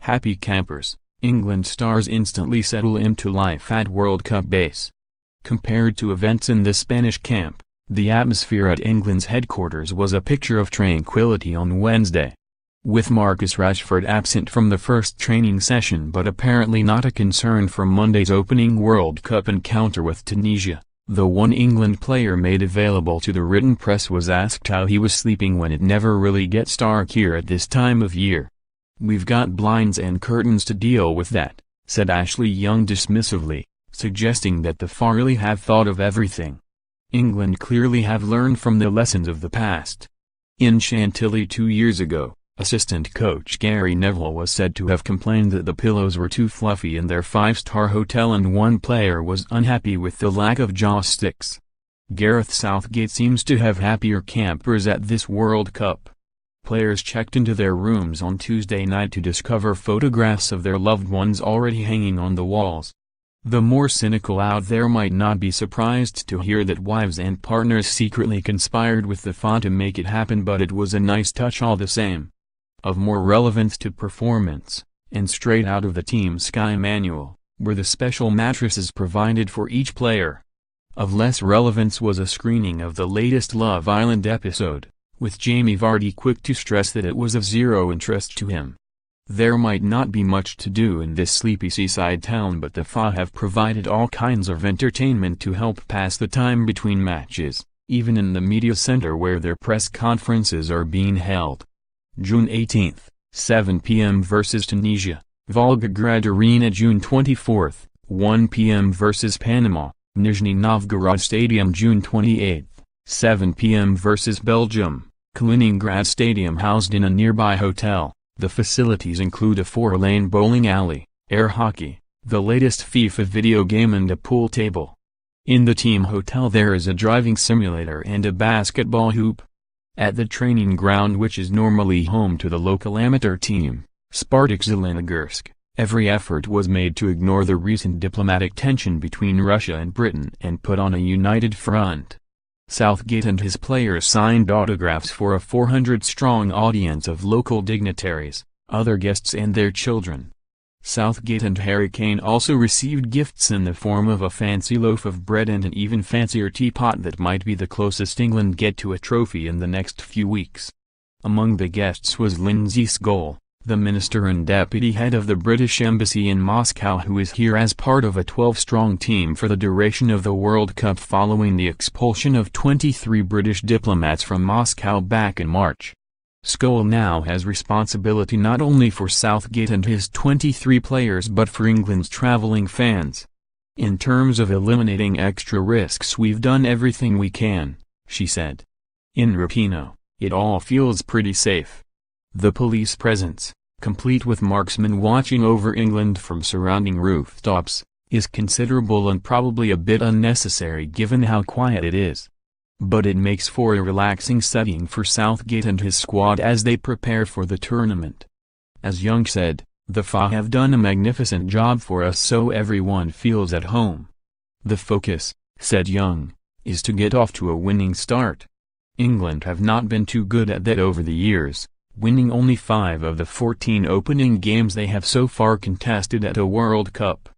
Happy campers, England stars instantly settle into life at World Cup base. Compared to events in the Spanish camp, the atmosphere at England's headquarters was a picture of tranquility on Wednesday. With Marcus Rashford absent from the first training session but apparently not a concern for Monday's opening World Cup encounter with Tunisia, the one England player made available to the written press was asked how he was sleeping when it never really gets dark here at this time of year. "We've got blinds and curtains to deal with that," said Ashley Young dismissively, suggesting that the FA really have thought of everything. England clearly have learned from the lessons of the past. In Chantilly 2 years ago, assistant coach Gary Neville was said to have complained that the pillows were too fluffy in their five-star hotel and one player was unhappy with the lack of joysticks. Gareth Southgate seems to have happier campers at this World Cup. Players checked into their rooms on Tuesday night to discover photographs of their loved ones already hanging on the walls. The more cynical out there might not be surprised to hear that wives and partners secretly conspired with the FA to make it happen, but it was a nice touch all the same. Of more relevance to performance, and straight out of the Team Sky manual, were the special mattresses provided for each player. Of less relevance was a screening of the latest Love Island episode, with Jamie Vardy quick to stress that it was of zero interest to him. There might not be much to do in this sleepy seaside town, but the FA have provided all kinds of entertainment to help pass the time between matches, even in the media center where their press conferences are being held. June 18, 7 p.m. vs Tunisia, Volgograd Arena. June 24, 1 p.m. vs Panama, Nizhny Novgorod Stadium. June 28, 7 p.m. vs Belgium, Kaliningrad Stadium. Housed in a nearby hotel, the facilities include a 4-lane bowling alley, air hockey, the latest FIFA video game and a pool table. In the team hotel there is a driving simulator and a basketball hoop. At the training ground, which is normally home to the local amateur team, Spartak Zelenogorsk, every effort was made to ignore the recent diplomatic tension between Russia and Britain and put on a united front. Southgate and his players signed autographs for a 400-strong audience of local dignitaries, other guests and their children. Southgate and Harry Kane also received gifts in the form of a fancy loaf of bread and an even fancier teapot that might be the closest England get to a trophy in the next few weeks. Among the guests was Lindsay Scholl, the minister and deputy head of the British Embassy in Moscow, who is here as part of a 12-strong team for the duration of the World Cup following the expulsion of 23 British diplomats from Moscow back in March. Scholl now has responsibility not only for Southgate and his 23 players but for England's travelling fans. "In terms of eliminating extra risks, we've done everything we can," she said. In Rapinoe, it all feels pretty safe. The police presence, complete with marksmen watching over England from surrounding rooftops, is considerable and probably a bit unnecessary given how quiet it is. But it makes for a relaxing setting for Southgate and his squad as they prepare for the tournament. As Young said, "The FA have done a magnificent job for us so everyone feels at home. The focus," said Young, "is to get off to a winning start. England have not been too good at that over the years, winning only 5 of the 14 opening games they have so far contested at a World Cup.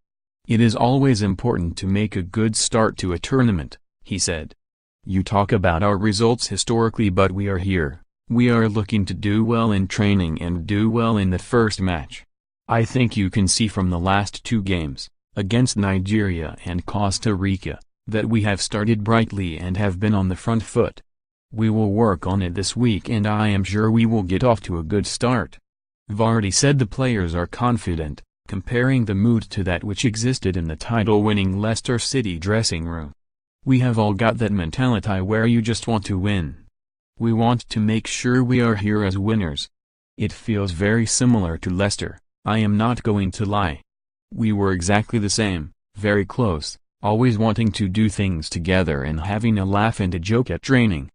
It is always important to make a good start to a tournament," he said. "You talk about our results historically, but we are here. We are looking to do well in training and do well in the first match. I think you can see from the last 2 games, against Nigeria and Costa Rica, that we have started brightly and have been on the front foot. We will work on it this week and I am sure we will get off to a good start." Vardy said the players are confident, comparing the mood to that which existed in the title-winning Leicester City dressing room. "We have all got that mentality where you just want to win. We want to make sure we are here as winners. It feels very similar to Leicester, I am not going to lie. We were exactly the same, very close, always wanting to do things together and having a laugh and a joke at training.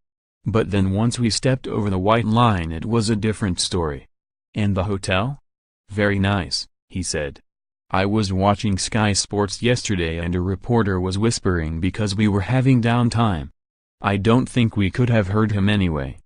But then once we stepped over the white line it was a different story." "And the hotel?" "Very nice," he said. "I was watching Sky Sports yesterday and a reporter was whispering because we were having downtime. I don't think we could have heard him anyway.